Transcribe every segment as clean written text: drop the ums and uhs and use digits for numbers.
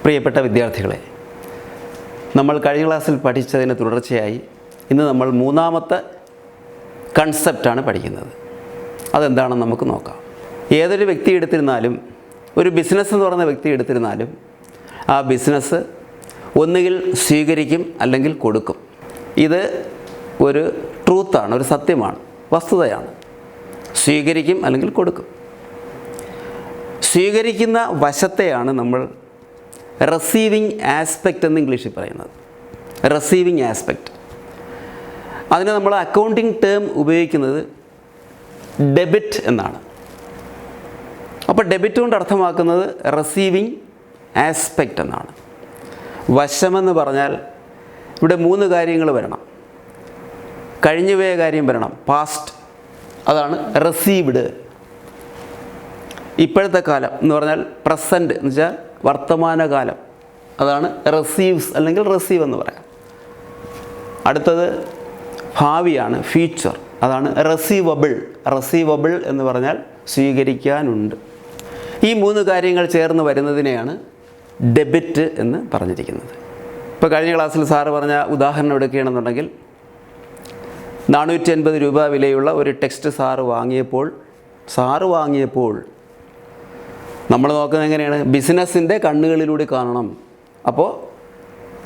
പ്രിയപ്പെട്ട വിദ്യാർത്ഥികളെ, നമ്മൾ കഴിഞ്ഞ ക്ലാസ്സിൽ പഠിച്ചതിന് തുടർച്ചയായി ഇന്ന് നമ്മൾ മൂന്നാമത്തെ കൺസെപ്റ്റാണ് പഠിക്കുന്നത്. അതെന്താണെന്ന് നമുക്ക് നോക്കാം. ഏതൊരു വ്യക്തി എടുത്തിരുന്നാലും, ഒരു ബിസിനസ് എന്ന് പറയുന്ന വ്യക്തി എടുത്തിരുന്നാലും, ആ ബിസിനസ് ഒന്നുകിൽ സ്വീകരിക്കും അല്ലെങ്കിൽ കൊടുക്കും. ഇത് ഒരു ട്രൂത്താണ്, ഒരു സത്യമാണ്, വസ്തുതയാണ്. സ്വീകരിക്കും അല്ലെങ്കിൽ കൊടുക്കും. സ്വീകരിക്കുന്ന വശത്തെയാണ് നമ്മൾ റിസീവിങ് ആസ്പെക്റ്റ് എന്ന് ഇംഗ്ലീഷിൽ പറയുന്നത്. Receiving aspect. അതിന് നമ്മൾ അക്കൗണ്ടിങ് ടേം ഉപയോഗിക്കുന്നത് ഡെബിറ്റ് എന്നാണ്. അപ്പോൾ ഡെബിറ്റ് കൊണ്ട് അർത്ഥമാക്കുന്നത് റിസീവിങ് ആസ്പെക്റ്റ് എന്നാണ്. വശമെന്ന് പറഞ്ഞാൽ ഇവിടെ മൂന്ന് കാര്യങ്ങൾ വരണം. കഴിഞ്ഞുപോയ കാര്യം വരണം, പാസ്റ്റ്, അതാണ് റിസീവ്ഡ്. ഇപ്പോഴത്തെ കാലം എന്ന് പറഞ്ഞാൽ പ്രസൻറ്റ് എന്ന് വെച്ചാൽ വർത്തമാനകാലം, അതാണ് റിസീവ്സ് അല്ലെങ്കിൽ റിസീവ് എന്ന് പറയാം. അടുത്തത് ഭാവിയാണ്, ഫ്യൂച്ചർ, അതാണ് റിസീവബിൾ. റിസീവബിൾ എന്ന് പറഞ്ഞാൽ സ്വീകരിക്കാനുണ്ട്. ഈ മൂന്ന് കാര്യങ്ങൾ ചേർന്ന് വരുന്നതിനെയാണ് ഡെബിറ്റ് എന്ന് പറഞ്ഞിരിക്കുന്നത്. ഇപ്പോൾ കഴിഞ്ഞ ക്ലാസ്സിൽ സാറ് പറഞ്ഞ ഉദാഹരണം എടുക്കുകയാണെന്നുണ്ടെങ്കിൽ, 450 രൂപ വിലയുള്ള ഒരു ടെക്സ്റ്റ് സാറ് വാങ്ങിയപ്പോൾ നമ്മൾ നോക്കുന്നത് എങ്ങനെയാണ്? ബിസിനസ്സിൻ്റെ കണ്ണുകളിലൂടെ കാണണം. അപ്പോൾ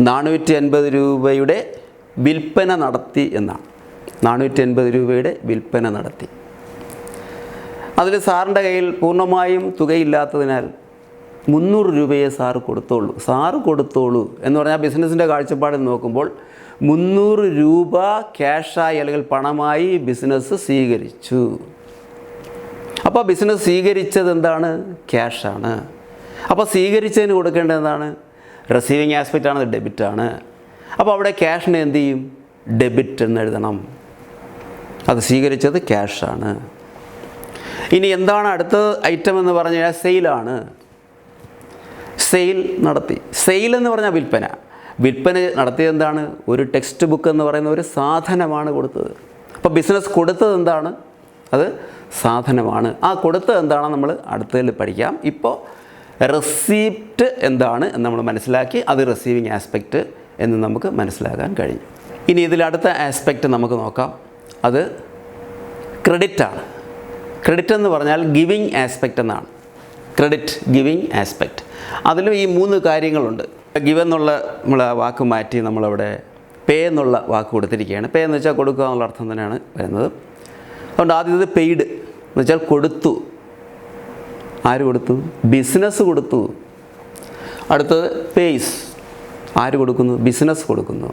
450 രൂപയുടെ വിൽപ്പന നടത്തി എന്നാണ്. 450 രൂപയുടെ വിൽപ്പന നടത്തി. അതിൽ സാറിൻ്റെ കയ്യിൽ പൂർണ്ണമായും തുകയില്ലാത്തതിനാൽ 300 രൂപയെ സാറ് കൊടുത്തോളൂ എന്ന് പറഞ്ഞാൽ ബിസിനസ്സിൻ്റെ കാഴ്ചപ്പാടിൽ നോക്കുമ്പോൾ 300 രൂപ ക്യാഷായി അല്ലെങ്കിൽ പണമായി ബിസിനസ് സ്വീകരിച്ചു. അപ്പോൾ ബിസിനസ് സ്വീകരിച്ചത് എന്താണ്? ക്യാഷാണ്. അപ്പോൾ സ്വീകരിച്ചതിന് കൊടുക്കേണ്ടത് എന്താണ്? റിസീവിങ് ആസ്പെക്റ്റ് ആണ്, ഡെബിറ്റാണ്. അപ്പോൾ അവിടെ ക്യാഷിനെ എന്ത് ചെയ്യും? ഡെബിറ്റ് എന്ന് എഴുതണം. അത് സ്വീകരിച്ചത് ക്യാഷാണ്. ഇനി എന്താണ് അടുത്ത ഐറ്റം എന്ന് പറഞ്ഞു കഴിഞ്ഞാൽ സെയിലാണ്. സെയിൽ നടത്തി. സെയിൽ എന്ന് പറഞ്ഞാൽ വിൽപ്പന നടത്തിയത് എന്താണ്? ഒരു ടെക്സ്റ്റ് ബുക്ക് എന്ന് പറയുന്ന ഒരു സാധനമാണ് കൊടുത്തത്. അപ്പോൾ ബിസിനസ് കൊടുത്തത് എന്താണ്? അത് സാധനമാണ്. ആ കൊടുത്തത് എന്താണെന്ന് നമ്മൾ അടുത്തതിൽ പഠിക്കാം. ഇപ്പോൾ റെസിപ്റ്റ് എന്താണ് എന്ന് നമ്മൾ മനസ്സിലാക്കി. അത് റിസീവിങ് ആസ്പെക്റ്റ് എന്ന് നമുക്ക് മനസ്സിലാക്കാൻ കഴിഞ്ഞു. ഇനി ഇതിൽ അടുത്ത ആസ്പെക്റ്റ് നമുക്ക് നോക്കാം. അത് ക്രെഡിറ്റാണ്. ക്രെഡിറ്റ് എന്ന് പറഞ്ഞാൽ ഗിവിങ് ആസ്പെക്റ്റ് എന്നാണ്. Credit, giving aspect. അതിലും ഈ മൂന്ന് കാര്യങ്ങളുണ്ട്. ഗിവ് എന്നുള്ള നമ്മൾ ആ വാക്ക് മാറ്റി നമ്മളവിടെ പേ എന്നുള്ള വാക്ക് കൊടുത്തിരിക്കുകയാണ്. പേ എന്ന് വെച്ചാൽ കൊടുക്കുക എന്നുള്ള അർത്ഥം തന്നെയാണ് വരുന്നത്. അതുകൊണ്ട് ആദ്യത്തെ പെയ്ഡ് എന്ന് വെച്ചാൽ കൊടുത്തു. ആര് കൊടുത്തു? ബിസിനസ് കൊടുത്തു. അടുത്തത് പേയ്സ്. ആര് കൊടുക്കുന്നു? ബിസിനസ് കൊടുക്കുന്നു.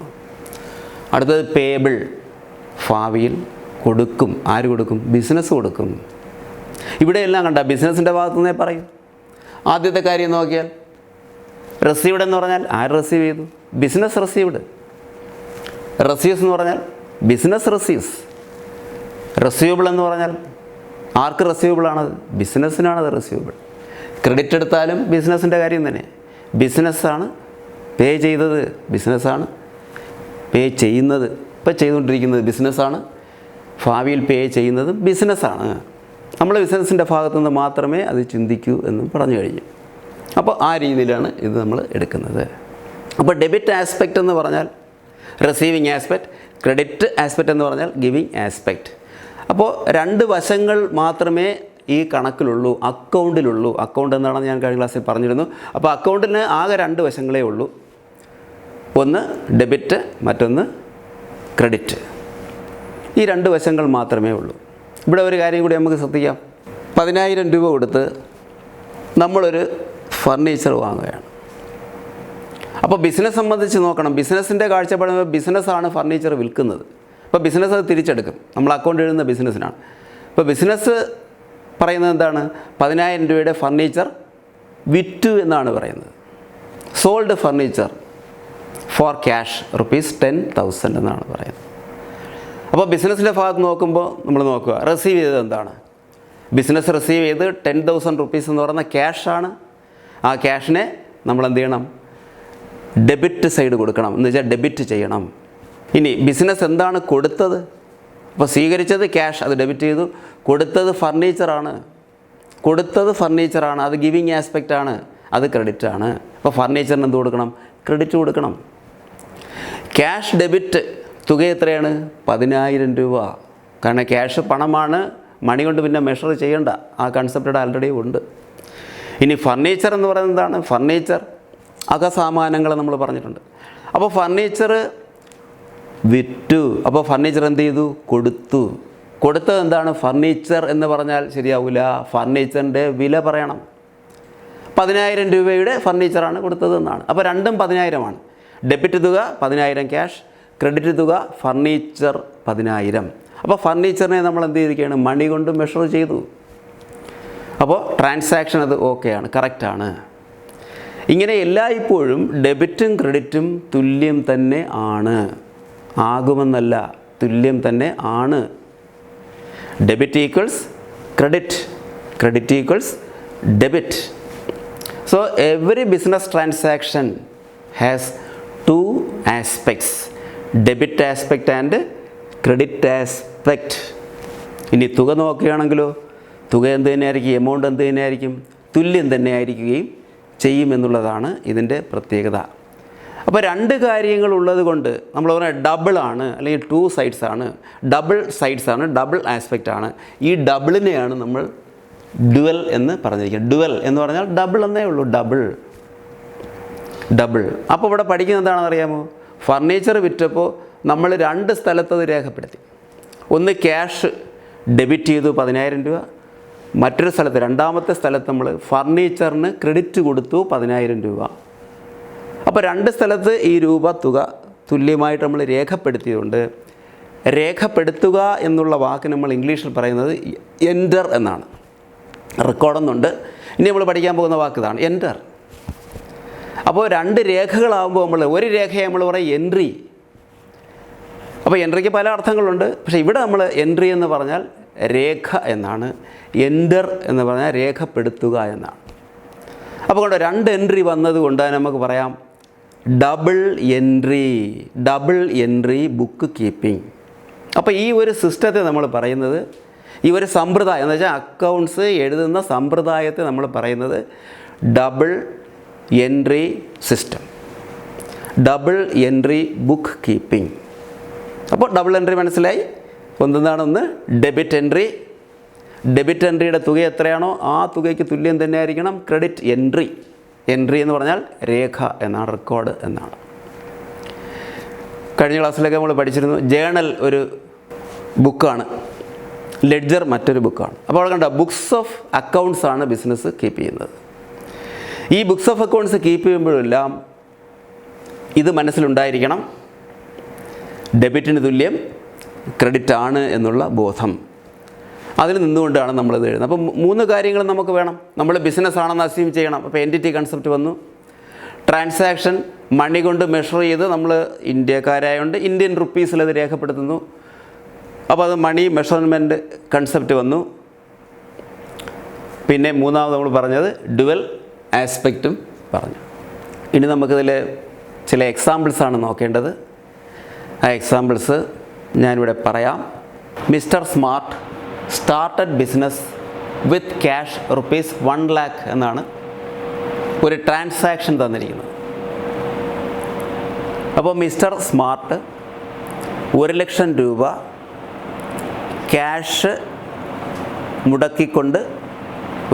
അടുത്തത് പേബിൾ. ഭാവിയിൽ കൊടുക്കും. ആര് കൊടുക്കും? ബിസിനസ് കൊടുക്കും. ഇവിടെയെല്ലാം കണ്ട ബിസിനസ്സിൻ്റെ ഭാഗത്തു നിന്നേ പറയും. ആദ്യത്തെ കാര്യം നോക്കിയാൽ റിസീവ്ഡ് എന്ന് പറഞ്ഞാൽ ആര് റിസീവ് ചെയ്തു? Business received. റിസീവ്സ് എന്ന് പറഞ്ഞാൽ ബിസിനസ് റിസീവ്സ്. റിസീവബിൾ എന്ന് പറഞ്ഞാൽ ആർക്ക് റിസീവബിൾ ആണത്? ബിസിനസ്സിനാണത് റിസീവബിൾ. ക്രെഡിറ്റ് എടുത്താലും ബിസിനസ്സിൻ്റെ കാര്യം തന്നെ. ബിസിനസ്സാണ് പേ ചെയ്തത്, ബിസിനസ്സാണ് പേ ചെയ്യുന്നത്, ഇപ്പോൾ ചെയ്തുകൊണ്ടിരിക്കുന്നത് ബിസിനസ്സാണ്. ഭാവിയിൽ പേ ചെയ്യുന്നത് ബിസിനസ്സാണ്. നമ്മൾ ബിസിനസ്സിൻ്റെ ഭാഗത്തു നിന്ന് മാത്രമേ അത് ചിന്തിക്കൂ എന്നും പറഞ്ഞു കഴിഞ്ഞു. അപ്പോൾ ആ രീതിയിലാണ് ഇത് നമ്മൾ എടുക്കുന്നത്. അപ്പോൾ ഡെബിറ്റ് ആസ്പെക്റ്റ് എന്ന് പറഞ്ഞാൽ റിസീവിങ് ആസ്പെക്റ്റ്, ക്രെഡിറ്റ് ആസ്പെക്റ്റ് എന്ന് പറഞ്ഞാൽ ഗിവിങ് ആസ്പെക്റ്റ്. അപ്പോൾ രണ്ട് വശങ്ങൾ മാത്രമേ ഈ കണക്കിലുള്ളൂ, അക്കൗണ്ടിലുള്ളൂ. അക്കൗണ്ട് എന്താണെന്ന് ഞാൻ കഴിഞ്ഞ ക്ലാസ്സിൽ പറഞ്ഞിരുന്നു. അപ്പോൾ അക്കൗണ്ടിന് ആകെ രണ്ട് വശങ്ങളേ ഉള്ളൂ. ഒന്ന് ഡെബിറ്റ്, മറ്റൊന്ന് ക്രെഡിറ്റ്. ഈ രണ്ട് വശങ്ങൾ മാത്രമേ ഉള്ളൂ. ഇവിടെ ഒരു കാര്യം കൂടി നമുക്ക് ശ്രദ്ധിക്കാം. 10,000 രൂപ കൊടുത്ത് നമ്മളൊരു ഫർണിച്ചർ വാങ്ങുകയാണ്. അപ്പോൾ ബിസിനസ് സംബന്ധിച്ച് നോക്കണം. ബിസിനസ്സിൻ്റെ കാഴ്ചപ്പാടുമ്പോൾ ബിസിനസ്സാണ് ഫർണിച്ചർ വിൽക്കുന്നത്. അപ്പോൾ ബിസിനസ് അത് തിരിച്ചെടുക്കും. നമ്മൾ അക്കൗണ്ട് എഴുതുന്ന ബിസിനസ്സിനാണ്. അപ്പോൾ ബിസിനസ് പറയുന്നത് എന്താണ്? 10,000 രൂപയുടെ ഫർണിച്ചർ വിറ്റു എന്നാണ് പറയുന്നത്. സോൾഡ് ഫർണിച്ചർ ഫോർ ക്യാഷ് ₹10,000 എന്നാണ് പറയുന്നത്. അപ്പോൾ ബിസിനസ്സിൻ്റെ ഭാഗത്ത് നോക്കുമ്പോൾ നമ്മൾ നോക്കുക, റിസീവ് ചെയ്തത് എന്താണ്? ബിസിനസ് റിസീവ് ചെയ്ത് ₹10,000 എന്ന് പറയുന്ന ക്യാഷാണ്. ആ ക്യാഷിനെ നമ്മൾ എന്ത് ചെയ്യണം? ഡെബിറ്റ് സൈഡ് കൊടുക്കണം, എന്ന് വെച്ചാൽ ഡെബിറ്റ് ചെയ്യണം. ഇനി ബിസിനസ് എന്താണ് കൊടുത്തത്? അപ്പോൾ സ്വീകരിച്ചത് ക്യാഷ്, അത് ഡെബിറ്റ് ചെയ്തു. കൊടുത്തത് ഫർണിച്ചറാണ്. അത് ഗിവിങ് ആസ്പെക്റ്റാണ്. അത് ക്രെഡിറ്റാണ്. അപ്പോൾ ഫർണിച്ചറിന് എന്ത് കൊടുക്കണം? ക്രെഡിറ്റ് കൊടുക്കണം. ക്യാഷ് ഡെബിറ്റ് തുക എത്രയാണ്? 10,000 രൂപ. കാരണം ക്യാഷ് പണമാണ്, മണി കൊണ്ട് പിന്നെ മെഷർ ചെയ്യേണ്ട, ആ കൺസെപ്റ്റ് ആൾറെഡി ഉണ്ട്. ഇനി ഫർണിച്ചർ എന്ന് പറയുന്നത് എന്താണ്? ഫർണിച്ചർ അകസാമാനങ്ങൾ നമ്മൾ പറഞ്ഞിട്ടുണ്ട്. അപ്പോൾ ഫർണിച്ചർ വിറ്റു. അപ്പോൾ ഫർണിച്ചർ എന്ത് ചെയ്തു? കൊടുത്തു. കൊടുത്തത് എന്താണ്? ഫർണിച്ചർ എന്ന് പറഞ്ഞാൽ ശരിയാവില്ല, ഫർണിച്ചറിൻ്റെ വില പറയണം. 10,000 രൂപയുടെ ഫർണിച്ചറാണ് കൊടുത്തത് എന്നാണ്. അപ്പോൾ രണ്ടും 10,000ആണ്. ഡെബിറ്റ് തുക 10,000 ക്യാഷ്, ക്രെഡിറ്റ് തുക ഫർണിച്ചർ 10,000. അപ്പോൾ ഫർണിച്ചറിനെ നമ്മൾ എന്ത് ചെയ്തിരിക്കുകയാണ്? മണി കൊണ്ട് മെഷർ ചെയ്തു. അപ്പോൾ ട്രാൻസാക്ഷൻ അത് ഓക്കെയാണ്, കറക്റ്റാണ്. ഇങ്ങനെ എല്ലായ്പ്പോഴും ഡെബിറ്റും ക്രെഡിറ്റും തുല്യം തന്നെ ആണ്. ആകുമെന്നല്ല, തുല്യം തന്നെ ആണ്. Debit equals credit, credit equals debit. So every business transaction has two aspects, debit aspect and credit aspect. ഇനി തുക നോക്കുകയാണെങ്കിലോ തുക എന്ത് തന്നെയായിരിക്കും? എമൗണ്ട് എന്ത് തന്നെയായിരിക്കും? തുല്യം തന്നെ ആയിരിക്കുകയും ചെയ്യുമെന്നുള്ളതാണ് ഇതിൻ്റെ പ്രത്യേകത. അപ്പോൾ രണ്ട് കാര്യങ്ങളുള്ളത് കൊണ്ട് നമ്മൾ പറഞ്ഞാൽ ഡബിളാണ്, അല്ലെങ്കിൽ 2 sides ആണ്, ഡബിൾ സൈഡ്സ് ആണ്, ഡബിൾ ആസ്പെക്റ്റ് ആണ്. ഈ ഡബിളിനെയാണ് നമ്മൾ ഡുവൽ എന്ന് പറഞ്ഞിരിക്കുന്നത്. ഡുവൽ എന്ന് പറഞ്ഞാൽ ഡബിൾ എന്നേ ഉള്ളൂ, ഡബിൾ ഡബിൾ. അപ്പോൾ ഇവിടെ പഠിക്കുന്നത് എന്താണെന്ന് അറിയാമോ? ഫർണിച്ചർ വിറ്റപ്പോൾ നമ്മൾ 2 സ്ഥലത്തത് രേഖപ്പെടുത്തി. ഒന്ന് ക്യാഷ് ഡെബിറ്റ് ചെയ്തു 10,000 രൂപ, മറ്റൊരു സ്ഥലത്ത് രണ്ടാമത്തെ സ്ഥലത്ത് നമ്മൾ ഫർണിച്ചറിന് ക്രെഡിറ്റ് കൊടുത്തു 10,000 രൂപ. അപ്പോൾ 2 സ്ഥലത്ത് ഈ രൂപ തുക തുല്യമായിട്ട് നമ്മൾ രേഖപ്പെടുത്തിയതുകൊണ്ട് രേഖപ്പെടുത്തുക എന്നുള്ള വാക്ക് നമ്മൾ ഇംഗ്ലീഷിൽ പറയുന്നത് എൻ്റർ എന്നാണ്. റെക്കോർഡൊന്നുണ്ട്. ഇനി നമ്മൾ പഠിക്കാൻ പോകുന്ന വാക്ക് ഇതാണ്, എൻ്റർ. അപ്പോൾ 2 രേഖകളാകുമ്പോൾ നമ്മൾ ഒരു രേഖയെ നമ്മൾ പറയും എൻട്രി. അപ്പോൾ എൻട്രിക്ക് പല അർത്ഥങ്ങളുണ്ട്. പക്ഷേ ഇവിടെ നമ്മൾ എൻട്രി എന്ന് പറഞ്ഞാൽ രേഖ എന്നാണ്, എൻ്റർ എന്ന് പറഞ്ഞാൽ രേഖപ്പെടുത്തുക എന്നാണ്. അപ്പോൾ കൊണ്ട് 2 എൻട്രി വന്നതുകൊണ്ട് നമുക്ക് പറയാം double entry, double entry book keeping. അപ്പോൾ ഈ ഒരു സിസ്റ്റത്തെ നമ്മൾ പറയുന്നത്, ഈ ഒരു സമ്പ്രദായം എന്ന് വെച്ചാൽ അക്കൗണ്ട്സ് എഴുതുന്ന സമ്പ്രദായത്തെ നമ്മൾ പറയുന്നത് double entry system, double entry book keeping. അപ്പോൾ ഡബിൾ എൻട്രി മനസ്സിലായി. ഒന്ന് ഡെബിറ്റ് എൻട്രി. ഡെബിറ്റ് എൻട്രിയുടെ തുക എത്രയാണോ ആ തുകയ്ക്ക് തുല്യം തന്നെ ആയിരിക്കണം ക്രെഡിറ്റ് എൻട്രി. എൻട്രി എന്ന് പറഞ്ഞാൽ രേഖ എന്നാണ്, റെക്കോർഡ് എന്നാണ്. കഴിഞ്ഞ ക്ലാസ്സിലൊക്കെ നമ്മൾ പഠിച്ചിരുന്നു, ജേണൽ ഒരു ബുക്കാണ്, ലെഡ്ജർ മറ്റൊരു ബുക്കാണ്. അപ്പോൾ അവിടെ കണ്ട ബുക്സ് ഓഫ് അക്കൗണ്ട്സ് ആണ് ബിസിനസ് കീപ്പ് ചെയ്യുന്നത്. ഈ ബുക്സ് ഓഫ് അക്കൗണ്ട്സ് കീപ്പ് ചെയ്യുമ്പോഴെല്ലാം ഇത് മനസ്സിലുണ്ടായിരിക്കണം, ഡെബിറ്റിന് തുല്യം ക്രെഡിറ്റ് ആണ് എന്നുള്ള ബോധം. അതിൽ നിന്നുകൊണ്ടാണ് നമ്മളിത് എഴുതുന്നത്. അപ്പോൾ 3 കാര്യങ്ങൾ നമുക്ക് വേണം. നമ്മൾ ബിസിനസ് ആണെന്ന് അസ്യൂം ചെയ്യണം. അപ്പോൾ എൻറ്റിറ്റി കൺസെപ്റ്റ് വന്നു. ട്രാൻസാക്ഷൻ മണി കൊണ്ട് മെഷർ ചെയ്ത് നമ്മൾ ഇന്ത്യക്കാരായതുകൊണ്ട് ഇന്ത്യൻ റുപ്പീസിൽ അത് രേഖപ്പെടുത്തുന്നു. അപ്പോൾ അത് മണി മെഷർമെൻറ്റ് കൺസെപ്റ്റ് വന്നു. പിന്നെ മൂന്നാമത് നമ്മൾ പറഞ്ഞത് ഡുവൽ ആസ്പെക്റ്റും പറഞ്ഞു. ഇനി നമുക്കിതിൽ ചില എക്സാമ്പിൾസാണ് നോക്കേണ്ടത്. ആ എക്സാമ്പിൾസ് ഞാനിവിടെ പറയാം. Mister smart started business with cash ₹1 lakh എന്നാണ് ഒരു ട്രാൻസാക്ഷൻ തന്നിരിക്കുന്നത്. അപ്പോൾ മിസ്റ്റർ സ്മാർട്ട് 1 ലക്ഷം രൂപ ക്യാഷ് മുടക്കിക്കൊണ്ട്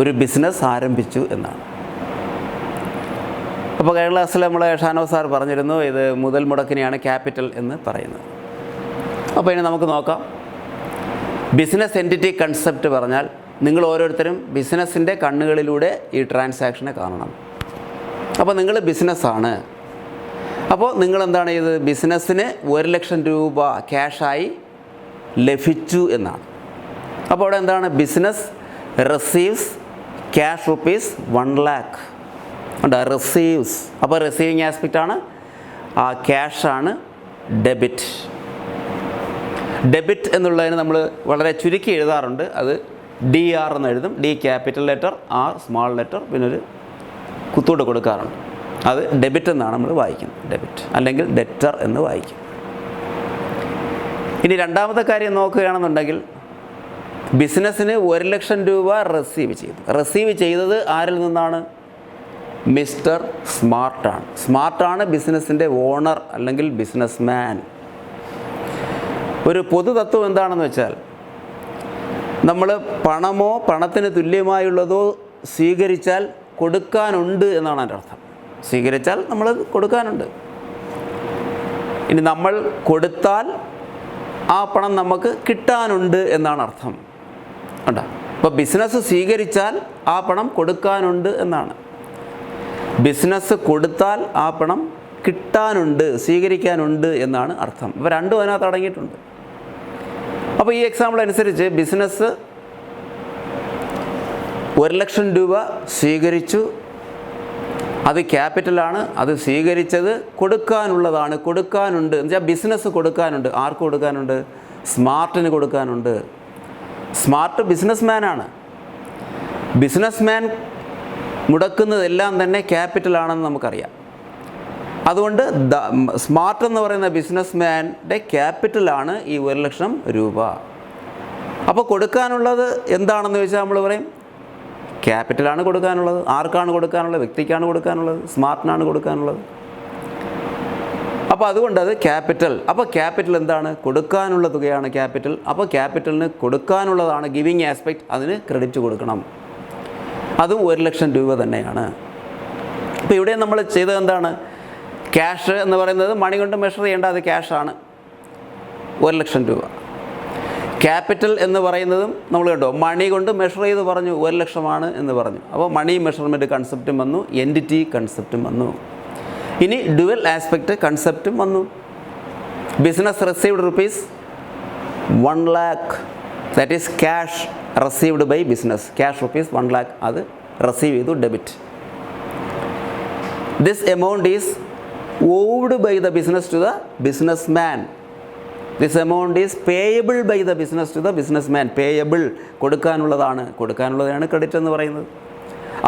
ഒരു ബിസിനസ് ആരംഭിച്ചു എന്നാണ്. അപ്പോൾ കഴിഞ്ഞ ക്ലാസ്സിൽ നമ്മളെ ഷാനോ സാർ പറഞ്ഞിരുന്നു ഇത് മുതൽ മുടക്കിനെയാണ് ക്യാപിറ്റൽ എന്ന് പറയുന്നത്. അപ്പോൾ ഇനി നമുക്ക് നോക്കാം. ബിസിനസ് എൻറ്റിറ്റി കൺസെപ്റ്റ് പറഞ്ഞാൽ നിങ്ങൾ ഓരോരുത്തരും ബിസിനസ്സിൻ്റെ കണ്ണുകളിലൂടെ ഈ ട്രാൻസാക്ഷനെ കാണണം. അപ്പോൾ നിങ്ങൾ ബിസിനസ്സാണ്. അപ്പോൾ നിങ്ങളെന്താണ് ചെയ്തത്? ബിസിനസ്സിന് 1 ലക്ഷം രൂപ ക്യാഷായി ലഭിച്ചു എന്നാണ്. അപ്പോൾ അവിടെ എന്താണ്? ബിസിനസ് റിസീവ്സ് ക്യാഷ് ₹1 lakh ഉണ്ട്, റിസീവ്സ്. അപ്പോൾ റിസീവിങ് ആസ്പെക്റ്റാണ്, ആ ക്യാഷാണ് ഡെബിറ്റ്. ഡെബിറ്റ് എന്നുള്ളതിന് നമ്മൾ വളരെ ചുരുക്കി എഴുതാറുണ്ട്. അത് DR എന്ന് എഴുതും. D capital letter, R small letter, പിന്നെ ഒരു കുത്തൂടെ കൊടുക്കാറുണ്ട്. അത് ഡെബിറ്റ് എന്നാണ് നമ്മൾ വായിക്കുന്നത്, ഡെബിറ്റ് അല്ലെങ്കിൽ ഡെറ്റർ എന്ന് വായിക്കും. ഇനി രണ്ടാമത്തെ കാര്യം നോക്കുകയാണെന്നുണ്ടെങ്കിൽ ബിസിനസ്സിന് 1 ലക്ഷം രൂപ റിസീവ് ചെയ്തു. റിസീവ് ചെയ്തത് ആരിൽ നിന്നാണ്? മിസ്റ്റർ സ്മാർട്ടാണ്. സ്മാർട്ടാണ് ബിസിനസ്സിൻ്റെ ഓണർ അല്ലെങ്കിൽ ബിസിനസ് മാൻ. ഒരു പൊതു തത്വം എന്താണെന്ന് വെച്ചാൽ, നമ്മൾ പണമോ പണത്തിന് തുല്യമായുള്ളതോ സ്വീകരിച്ചാൽ കൊടുക്കാനുണ്ട് എന്നാണ് അതിൻ്റെ അർത്ഥം. സ്വീകരിച്ചാൽ നമ്മൾ കൊടുക്കാനുണ്ട്. ഇനി നമ്മൾ കൊടുത്താൽ ആ പണം നമുക്ക് കിട്ടാനുണ്ട് എന്നാണ് അർത്ഥം. കണ്ടോ? അപ്പോൾ ബിസിനസ് സ്വീകരിച്ചാൽ ആ പണം കൊടുക്കാനുണ്ട് എന്നാണ്. ബിസിനസ് കൊടുത്താൽ ആ പണം കിട്ടാനുണ്ട്, സ്വീകരിക്കാനുണ്ട് എന്നാണ് അർത്ഥം. അപ്പോൾ രണ്ടും അതിനകത്ത് അടങ്ങിയിട്ടുണ്ട്. അപ്പോൾ ഈ എക്സാമ്പിൾ അനുസരിച്ച് ബിസിനസ് 1,00,000 രൂപ സ്വീകരിച്ചു. അത് ക്യാപിറ്റലാണ്. അത് സ്വീകരിച്ചത് കൊടുക്കാനുള്ളതാണ്, കൊടുക്കാനുണ്ട് എന്ന് വെച്ചാൽ ബിസിനസ് കൊടുക്കാനുണ്ട്. ആർക്ക് കൊടുക്കാനുണ്ട്? സ്മാർട്ടിന് കൊടുക്കാനുണ്ട്. സ്മാർട്ട് ബിസിനസ് മാനാണ്. ബിസിനസ് മാൻ മുടക്കുന്നതെല്ലാം തന്നെ ക്യാപിറ്റലാണെന്ന് നമുക്കറിയാം. അതുകൊണ്ട് സ്മാർട്ട് എന്ന് പറയുന്ന ബിസിനസ് മാൻ്റെ ക്യാപിറ്റലാണ് ഈ 1,00,000 രൂപ. അപ്പോൾ കൊടുക്കാനുള്ളത് എന്താണെന്ന് ചോദിച്ചാൽ നമ്മൾ പറയും ക്യാപിറ്റലാണ് കൊടുക്കാനുള്ളത്. ആർക്കാണ് കൊടുക്കാനുള്ളത്? വ്യക്തിക്കാണ് കൊടുക്കാനുള്ളത്, സ്മാർട്ടിനാണ് കൊടുക്കാനുള്ളത്. അപ്പോൾ അതുകൊണ്ട് അത് ക്യാപിറ്റൽ. അപ്പോൾ ക്യാപിറ്റൽ എന്താണ്? കൊടുക്കാനുള്ള തുകയാണ് ക്യാപിറ്റൽ. അപ്പോൾ ക്യാപിറ്റലിന് കൊടുക്കാനുള്ളതാണ് ഗിവിങ് ആസ്പെക്റ്റ്, അതിന് ക്രെഡിറ്റ് കൊടുക്കണം. അതും 1,00,000 രൂപ തന്നെയാണ്. അപ്പോൾ ഇവിടെ നമ്മൾ ചെയ്തത് എന്താണ്? ക്യാഷ് എന്ന് പറയുന്നത് മണി കൊണ്ട് മെഷർ ചെയ്യേണ്ട, അത് ക്യാഷാണ്, 1,00,000 രൂപ. ക്യാപിറ്റൽ എന്ന് പറയുന്നതും നമ്മൾ കണ്ടോ, മണി കൊണ്ട് മെഷർ ചെയ്ത് പറഞ്ഞു 1,00,000 എന്ന് പറഞ്ഞു. അപ്പോൾ മണി മെഷർമെൻറ്റ് കൺസെപ്റ്റും വന്നു, എൻറ്റിറ്റി കൺസെപ്റ്റും വന്നു. ഇനി ഡുവൽ ആസ്പെക്റ്റ് കൺസെപ്റ്റും വന്നു. Business received ₹1 lakh, that is cash received by business. Cash ₹1 lakh അത് റിസീവ് ചെയ്തു, debit. This amount is owed by the business to the businessman. This amount is payable by the business to the businessman. Payable, കൊടുക്കാനുള്ളതാണ്. കൊടുക്കാനുള്ളതാണ് credit എന്ന് പറയുന്നത്.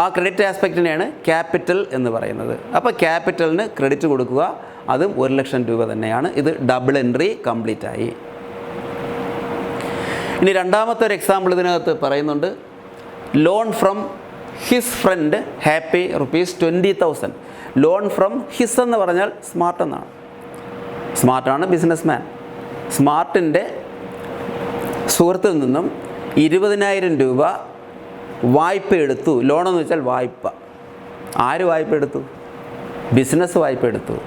ആ credit ആസ്പെക്റ്റിനെയാണ് capital എന്ന് പറയുന്നത്. അപ്പോൾ ക്യാപിറ്റലിന് ക്രെഡിറ്റ് കൊടുക്കുക, അതും 1,00,000 രൂപ തന്നെയാണ്. ഇത് ഡബിൾ എൻട്രി കംപ്ലീറ്റ് ആയി. ഇനി രണ്ടാമത്തെ ഒരു എക്സാമ്പിൾ ഇതിനകത്ത് പറയുന്നുണ്ട്. Loan from his friend happy ₹20,000. Loan from his എന്ന് പറഞ്ഞാൽ സ്മാർട്ട് എന്നാണ്. സ്മാർട്ടാണ് ബിസിനസ് മാൻ. സ്മാർട്ടിൻ്റെ സുഹൃത്തിൽ നിന്നും 20,000 രൂപ വായ്പ എടുത്തു. ലോണെന്ന് വെച്ചാൽ വായ്പ. ആര് വായ്പ എടുത്തു? ബിസിനസ് വായ്പ എടുത്തു.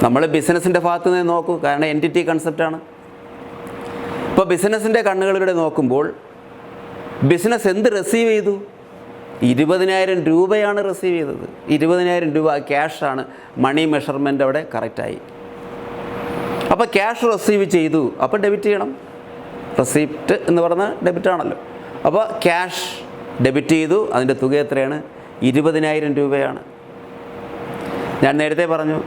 നമ്മൾ ബിസിനസ്സിൻ്റെ ഭാഗത്ത് നിന്ന് നോക്കൂ, കാരണം എൻറ്റിറ്റി കൺസെപ്റ്റാണ്. ഇപ്പോൾ ബിസിനസ്സിൻ്റെ കണ്ണുകളിലൂടെ നോക്കുമ്പോൾ ബിസിനസ് എന്ത് റിസീവ് ചെയ്തു? 20,000 രൂപയാണ് റിസീവ് ചെയ്തത്. 20,000 രൂപ ക്യാഷാണ്. മണി മെഷർമെൻ്റ് അവിടെ കറക്റ്റായി. അപ്പോൾ ക്യാഷ് റിസീവ് ചെയ്തു, അപ്പോൾ ഡെബിറ്റ് ചെയ്യണം. റെസിപ്റ്റ് എന്ന് പറഞ്ഞാൽ ഡെബിറ്റ് ആണല്ലോ. അപ്പോൾ ക്യാഷ് ഡെബിറ്റ് ചെയ്തു. അതിൻ്റെ തുക എത്രയാണ്? 20,000 രൂപയാണ്. ഞാൻ നേരത്തെ പറഞ്ഞു,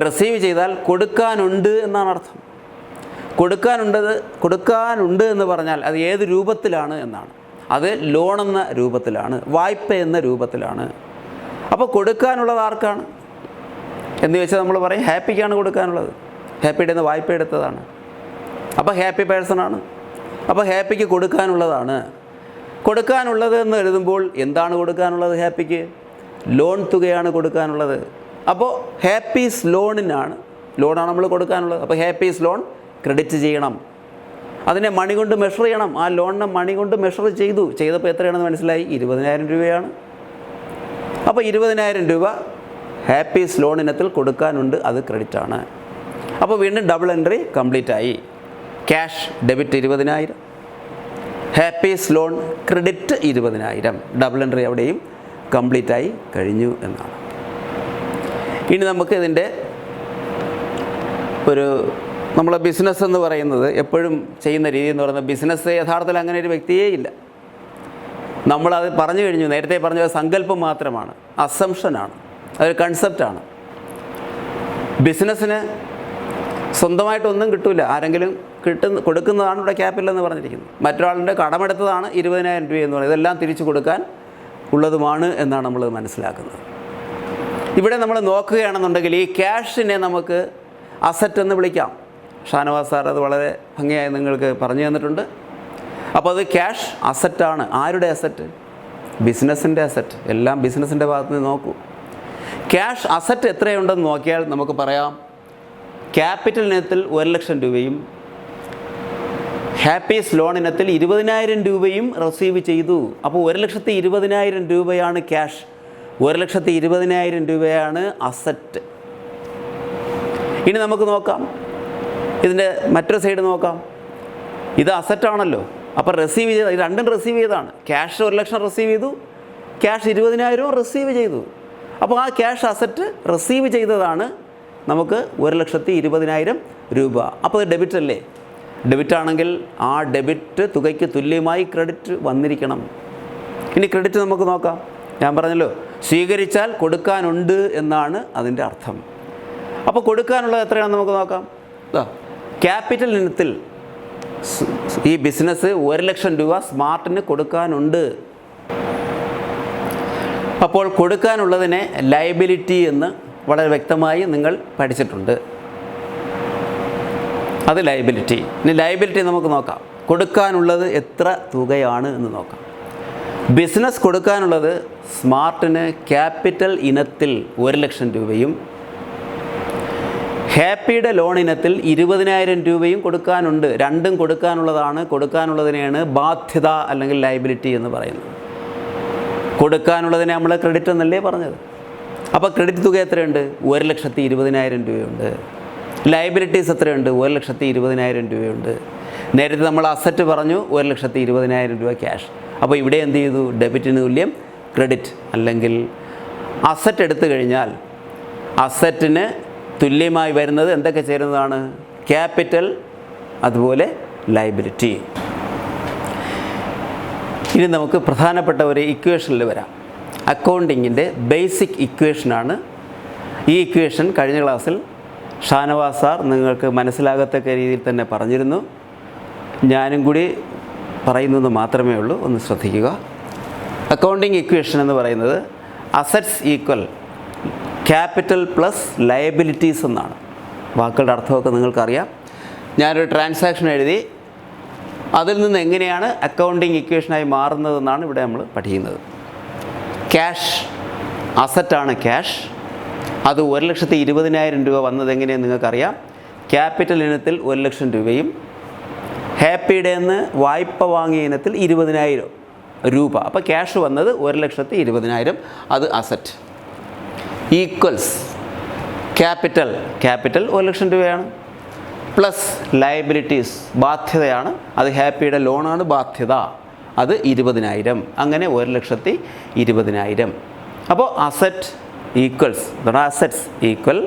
റിസീവ് ചെയ്താൽ കൊടുക്കാനുണ്ട് എന്നാണ് അർത്ഥം. കൊടുക്കാനുണ്ട് എന്ന് പറഞ്ഞാൽ അത് ഏത് രൂപത്തിലാണ് എന്നാണ്. അത് ലോൺ എന്ന രൂപത്തിലാണ്, വായ്പ എന്ന രൂപത്തിലാണ്. അപ്പോൾ കൊടുക്കാനുള്ളത് ആർക്കാണ് എന്ന് ചോദിച്ചാൽ നമ്മൾ പറയും ഹാപ്പിക്കാണ് കൊടുക്കാനുള്ളത്. ഹാപ്പിയുടെ നിന്ന് വായ്പ എടുത്തതാണ്. അപ്പോൾ ഹാപ്പി പേഴ്സണാണ്. അപ്പോൾ ഹാപ്പിക്ക് കൊടുക്കാനുള്ളതാണ്. കൊടുക്കാനുള്ളത് എന്ന് എഴുതുമ്പോൾ എന്താണ് കൊടുക്കാനുള്ളത്? ഹാപ്പിക്ക് ലോൺ തുകയാണ് കൊടുക്കാനുള്ളത്. അപ്പോൾ ഹാപ്പീസ് ലോണാണ് നമ്മൾ കൊടുക്കാനുള്ളത്. അപ്പോൾ ഹാപ്പീസ് ലോൺ ക്രെഡിറ്റ് ചെയ്യണം. അതിനെ മണി കൊണ്ട് മെഷർ ചെയ്യണം. ആ ലോണിനെ മണി കൊണ്ട് മെഷർ ചെയ്തപ്പോൾ എത്രയാണെന്ന് മനസ്സിലായി? 20,000 രൂപയാണ്. അപ്പോൾ 20,000 രൂപ ഹാപ്പീസ് ലോൺ ഇനത്തിൽ കൊടുക്കാനുണ്ട്, അത് ക്രെഡിറ്റാണ്. അപ്പോൾ വീണ്ടും ഡബിൾ എൻട്രി കംപ്ലീറ്റ് ആയി. ക്യാഷ് ഡെബിറ്റ് 20,000, ഹാപ്പീസ് ലോൺ ക്രെഡിറ്റ് 20,000. ഡബിൾ എൻട്രി അവിടെയും കംപ്ലീറ്റ് ആയി കഴിഞ്ഞു എന്നാണ്. ഇനി നമുക്ക് ഇതിൻ്റെ നമ്മളെ ബിസിനസ് എന്ന് പറയുന്നത് എപ്പോഴും ചെയ്യുന്ന രീതി എന്ന് പറയുന്നത്, ബിസിനസ് യഥാർത്ഥത്തിൽ അങ്ങനെ ഒരു വ്യക്തിയേ ഇല്ല. നമ്മളത് പറഞ്ഞു കഴിഞ്ഞു. നേരത്തെ പറഞ്ഞത് സങ്കല്പം മാത്രമാണ്, അസംഷനാണ്, അതൊരു കൺസെപ്റ്റാണ്. ബിസിനസ്സിന് സ്വന്തമായിട്ടൊന്നും കിട്ടില്ല. ആരെങ്കിലും കൊടുക്കുന്നതാണ് ഇവിടെ ക്യാപിറ്റൽ എന്ന് പറഞ്ഞിരിക്കുന്നത്. മറ്റൊരാളുടെ കടമെടുത്തതാണ് 20,000 രൂപ എന്ന് പറയുന്നത്. ഇതെല്ലാം തിരിച്ചു കൊടുക്കാൻ ഉള്ളതുമാണ് എന്നാണ് നമ്മൾ മനസ്സിലാക്കുന്നത്. ഇവിടെ നമ്മൾ നോക്കുകയാണെന്നുണ്ടെങ്കിൽ ഈ ക്യാഷിനെ നമുക്ക് അസറ്റ് എന്ന് വിളിക്കാം. ഷാനവാസ് സാർ അത് വളരെ ഭംഗിയായി നിങ്ങൾക്ക് പറഞ്ഞു തന്നിട്ടുണ്ട്. അപ്പോൾ അത് ക്യാഷ് അസറ്റാണ്. ആരുടെ അസറ്റ്? ബിസിനസ്സിൻ്റെ അസറ്റ്. എല്ലാം ബിസിനസ്സിൻ്റെ ഭാഗത്ത് നിന്ന് നോക്കൂ. ക്യാഷ് അസറ്റ് എത്രയുണ്ടെന്ന് നോക്കിയാൽ നമുക്ക് പറയാം, ക്യാപിറ്റൽ ഇനത്തിൽ 1,00,000 രൂപയും ഹാപ്പീസ് ലോൺ ഇനത്തിൽ 20,000 രൂപയും റിസീവ് ചെയ്തു. അപ്പോൾ 1,20,000 രൂപയാണ് ക്യാഷ്, 1,20,000 രൂപയാണ് അസറ്റ്. ഇനി നമുക്ക് നോക്കാം, ഇതിൻ്റെ മറ്റൊരു സൈഡ് നോക്കാം. ഇത് അസറ്റാണല്ലോ, അപ്പോൾ റിസീവ് ചെയ്ത രണ്ടും റിസീവ് ചെയ്താണ്. ക്യാഷ് 1,00,000 റിസീവ് ചെയ്തു, ക്യാഷ് 20,000 റിസീവ് ചെയ്തു. അപ്പോൾ ആ ക്യാഷ് അസറ്റ് റിസീവ് ചെയ്തതാണ് നമുക്ക് 1,20,000 രൂപ. അപ്പോൾ അത് ഡെബിറ്റ് അല്ലേ? ഡെബിറ്റ് ആണെങ്കിൽ ആ ഡെബിറ്റ് തുകയ്ക്ക് തുല്യമായി ക്രെഡിറ്റ് വന്നിരിക്കണം. ഇനി ക്രെഡിറ്റ് നമുക്ക് നോക്കാം. ഞാൻ പറഞ്ഞല്ലോ, സ്വീകരിച്ചാൽ കൊടുക്കാനുണ്ട് എന്നാണ് അതിൻ്റെ അർത്ഥം. അപ്പോൾ കൊടുക്കാനുള്ളത് എത്രയാണെന്ന് നമുക്ക് നോക്കാം. ക്യാപിറ്റൽ ഇനത്തിൽ ഈ ബിസിനസ് 1,00,000 രൂപ സ്മാർട്ടിന് കൊടുക്കാനുണ്ട്. അപ്പോൾ കൊടുക്കാനുള്ളതിനെ ലയബിലിറ്റി എന്ന് വളരെ വ്യക്തമായി നിങ്ങൾ പഠിച്ചിട്ടുണ്ട്. അത് ലയബിലിറ്റി. ഇനി ലയബിലിറ്റി നമുക്ക് നോക്കാം. കൊടുക്കാനുള്ളത് എത്ര തുകയാണ് എന്ന് നോക്കാം. ബിസിനസ് കൊടുക്കാനുള്ളത് സ്മാർട്ടിന് ക്യാപിറ്റൽ ഇനത്തിൽ 1,00,000 രൂപയും ഹാപ്പിയുടെ ലോൺ ഇനത്തിൽ 20,000 രൂപയും കൊടുക്കാനുണ്ട്. രണ്ടും കൊടുക്കാനുള്ളതാണ്. കൊടുക്കാനുള്ളതിനെയാണ് ബാധ്യത അല്ലെങ്കിൽ ലയബിലിറ്റി എന്ന് പറയുന്നത്. കൊടുക്കാനുള്ളതിനെ നമ്മൾ ക്രെഡിറ്റ് എന്നല്ലേ പറഞ്ഞത്. അപ്പോൾ ക്രെഡിറ്റ് തുക എത്രയുണ്ട്? 1,20,000 രൂപയുണ്ട്. ലയബിലിറ്റീസ് എത്രയുണ്ട്? 1,20,000 രൂപയുണ്ട്. നേരത്തെ നമ്മൾ അസറ്റ് പറഞ്ഞു 1,20,000 രൂപ ക്യാഷ്. അപ്പോൾ ഇവിടെ എന്ത് ചെയ്തു? ഡെബിറ്റിന് തുല്യം ക്രെഡിറ്റ്. അല്ലെങ്കിൽ അസറ്റ് എടുത്തു കഴിഞ്ഞാൽ അസറ്റിന് തുല്യമായി വരുന്നത് എന്തൊക്കെ ചേരുന്നതാണ്? ക്യാപിറ്റൽ, അതുപോലെ ലയബിലിറ്റി. ഇനി നമുക്ക് പ്രധാനപ്പെട്ട ഒരു ഇക്വേഷനിൽ വരാം. അക്കൗണ്ടിങ്ങിൻ്റെ ബേസിക് ഇക്വേഷനാണ് ഈ ഇക്വേഷൻ. കഴിഞ്ഞ ക്ലാസ്സിൽ ഷാനവാസ് സാർ നിങ്ങൾക്ക് മനസ്സിലാകത്തക്ക രീതിയിൽ തന്നെ പറഞ്ഞിരുന്നു. ഞാനും കൂടി പറയുന്നത് മാത്രമേ ഉള്ളൂ, ഒന്ന് ശ്രദ്ധിക്കുക. അക്കൗണ്ടിങ് ഇക്വേഷൻ എന്ന് പറയുന്നത് assets equal capital plus liabilities എന്നാണ്. വാക്കുകളുടെ അർത്ഥമൊക്കെ നിങ്ങൾക്കറിയാം. ഞാനൊരു ട്രാൻസാക്ഷൻ എഴുതി, അതിൽ നിന്ന് എങ്ങനെയാണ് അക്കൗണ്ടിങ് ഇക്വേഷനായി മാറുന്നതെന്നാണ് ഇവിടെ നമ്മൾ പഠിക്കുന്നത്. ക്യാഷ് അസറ്റാണ് ക്യാഷ്. അത് 1,20,000 രൂപ വന്നത് എങ്ങനെയെന്ന് നിങ്ങൾക്കറിയാം. ക്യാപിറ്റൽ ഇനത്തിൽ 1,00,000 രൂപയും ഹാപ്പിയുടെ നിന്ന് വായ്പ വാങ്ങിയ ഇനത്തിൽ 20,000 രൂപ. അപ്പോൾ ക്യാഷ് വന്നത് 1,20,000, അത് അസറ്റ്. ഈക്വൽസ് ക്യാപിറ്റൽ 1,00,000 രൂപയാണ്, പ്ലസ് ലയബിലിറ്റീസ് ബാധ്യതയാണ്, അത് ഹാപ്പിയുടെ ലോണാണ് ബാധ്യത, അത് 20,000. അങ്ങനെ 1,20,000. അപ്പോൾ asset equals, assets equal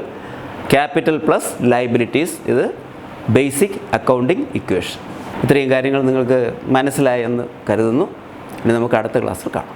capital plus liabilities. ഇത് ബേസിക് അക്കൗണ്ടിങ് ഇക്വേഷൻ. ഇത്രയും കാര്യങ്ങൾ നിങ്ങൾക്ക് മനസ്സിലായെന്ന് കരുതുന്നു. ഇനി നമുക്ക് അടുത്ത ക്ലാസ്സിൽ കാണാം.